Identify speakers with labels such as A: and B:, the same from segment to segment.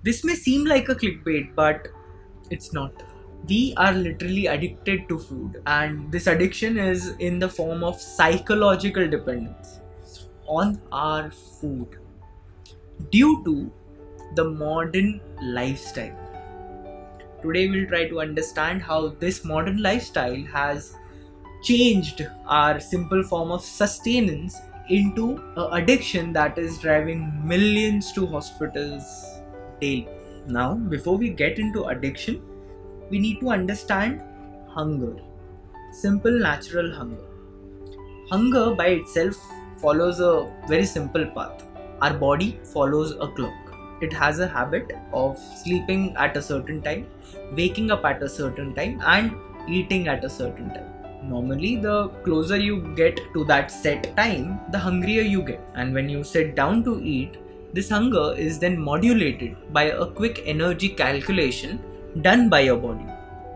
A: This may seem like a clickbait, but it's not. We are literally addicted to food, and this addiction is in the form of psychological dependence on our food due to the modern lifestyle. Today, we'll try to understand how this modern lifestyle has changed our simple form of sustenance into an addiction that is driving millions to hospitals daily. Now, before we get into addiction, we need to understand hunger. Simple natural hunger. Hunger by itself follows a very simple path. Our body follows a clock. It has a habit of sleeping at a certain time, waking up at a certain time, and eating at a certain time. Normally, the closer you get to that set time, the hungrier you get. And when you sit down to eat, this hunger is then modulated by a quick energy calculation done by your body.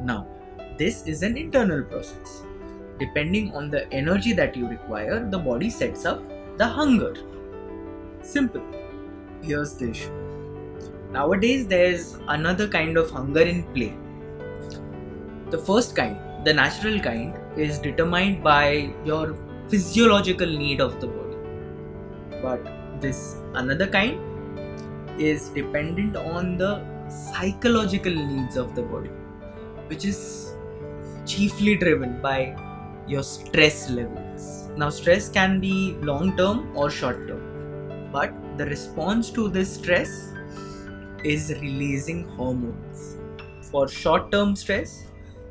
A: Now, this is an internal process. Depending on the energy that you require, the body sets up the hunger. Simple. Here's the issue. Nowadays, there's another kind of hunger in play. The first kind, the natural kind, is determined by your physiological need of the body. But this another kind is dependent on the psychological needs of the body, which is chiefly driven by your stress levels. Now, stress can be long term or short term, but the response to this stress is releasing hormones. For short term stress,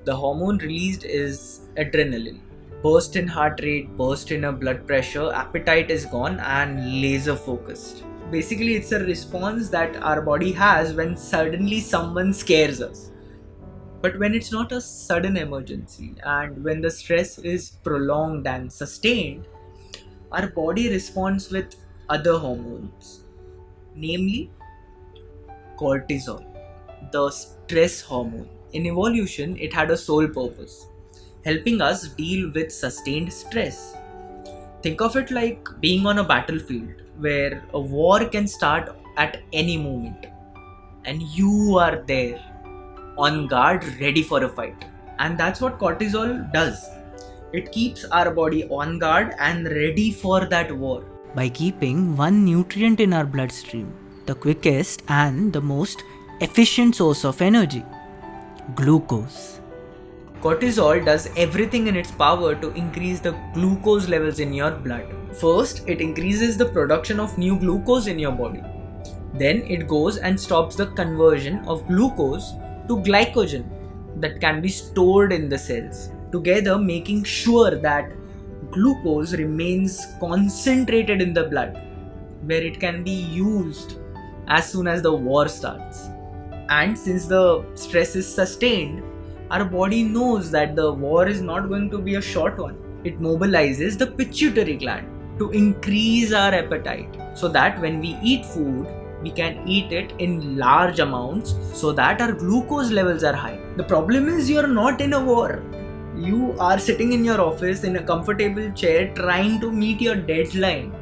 A: the hormone released is adrenaline. Burst in heart rate, burst in a blood pressure, appetite is gone, and laser focused. Basically, it's a response that our body has when suddenly someone scares us. But when it's not a sudden emergency and when the stress is prolonged and sustained, our body responds with other hormones, namely cortisol, the stress hormone. In evolution, it had a sole purpose, helping us deal with sustained stress. Think of it like being on a battlefield where a war can start at any moment, and you are there on guard, ready for a fight. And that's what cortisol does. It keeps our body on guard and ready for that war by keeping one nutrient in our bloodstream, the quickest and the most efficient source of energy: glucose. Cortisol does everything in its power to increase the glucose levels in your blood. First, it increases the production of new glucose in your body. Then it goes and stops the conversion of glucose to glycogen that can be stored in the cells, together making sure that glucose remains concentrated in the blood, where it can be used as soon as the war starts. And since the stress is sustained, our body knows that the war is not going to be a short one. It mobilizes the pituitary gland to increase our appetite, so that when we eat food, we can eat it in large amounts so that our glucose levels are high. The problem is you're not in a war. You are sitting in your office in a comfortable chair trying to meet your deadline.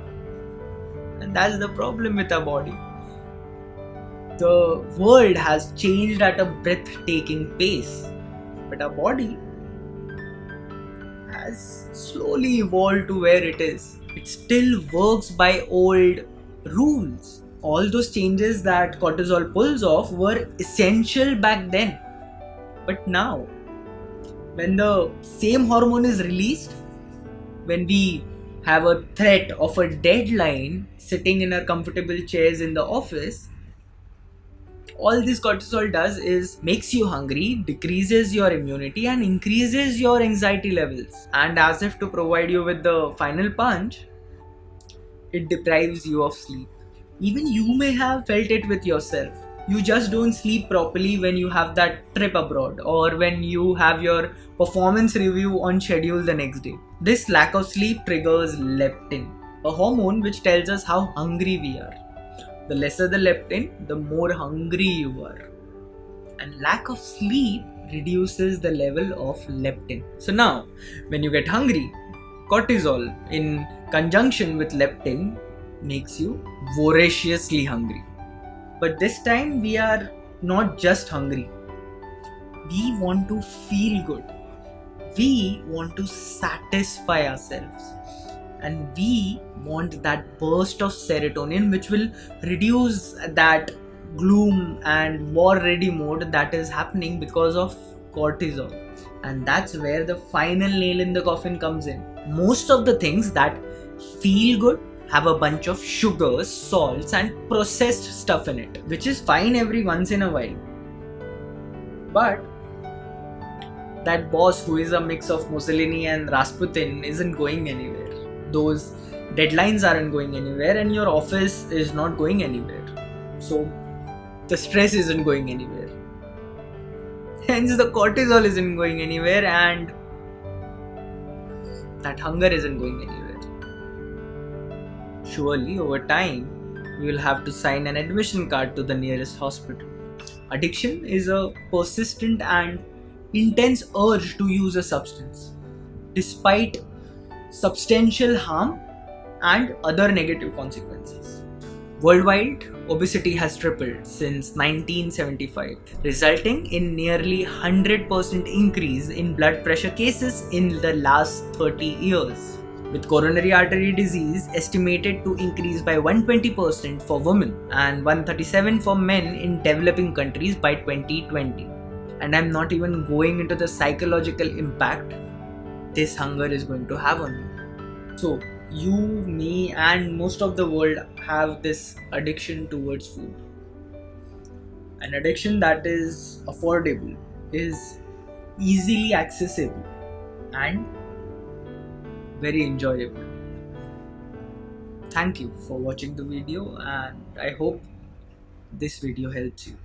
A: And that's the problem with our body. The world has changed at a breathtaking pace, but our body has slowly evolved to where it is. It still works by old rules. All those changes that cortisol pulls off were essential back then. But now, when the same hormone is released, when we have a threat of a deadline sitting in our comfortable chairs in the office, all this cortisol does is makes you hungry, decreases your immunity, and increases your anxiety levels. And as if to provide you with the final punch, it deprives you of sleep. Even you may have felt it with yourself. You just don't sleep properly when you have that trip abroad or when you have your performance review on schedule the next day. This lack of sleep triggers leptin, a hormone which tells us how hungry we are. The lesser the leptin, the more hungry you are. And lack of sleep reduces the level of leptin. So now, when you get hungry, cortisol in conjunction with leptin makes you voraciously hungry. But this time we are not just hungry. We want to feel good. We want to satisfy ourselves. And we want that burst of serotonin which will reduce that gloom and war ready mode that is happening because of cortisol. And that's where the final nail in the coffin comes in. Most of the things that feel good have a bunch of sugars, salts, and processed stuff in it, which is fine every once in a while. But that boss who is a mix of Mussolini and Rasputin isn't going anywhere. Those deadlines aren't going anywhere, and your office is not going anywhere. So the stress isn't going anywhere. Hence the cortisol isn't going anywhere, and that hunger isn't going anywhere. Surely over time, we will have to sign an admission card to the nearest hospital. Addiction is a persistent and intense urge to use a substance, despite substantial harm and other negative consequences. Worldwide, obesity has tripled since 1975, resulting in nearly 100% increase in blood pressure cases in the last 30 years. With coronary artery disease estimated to increase by 120% for women and 137% for men in developing countries by 2020. And I'm not even going into the psychological impact this hunger is going to have on you. So, you, me, and most of the world have this addiction towards food. An addiction that is affordable, is easily accessible, and very enjoyable. Thank you for watching the video, and I hope this video helps you.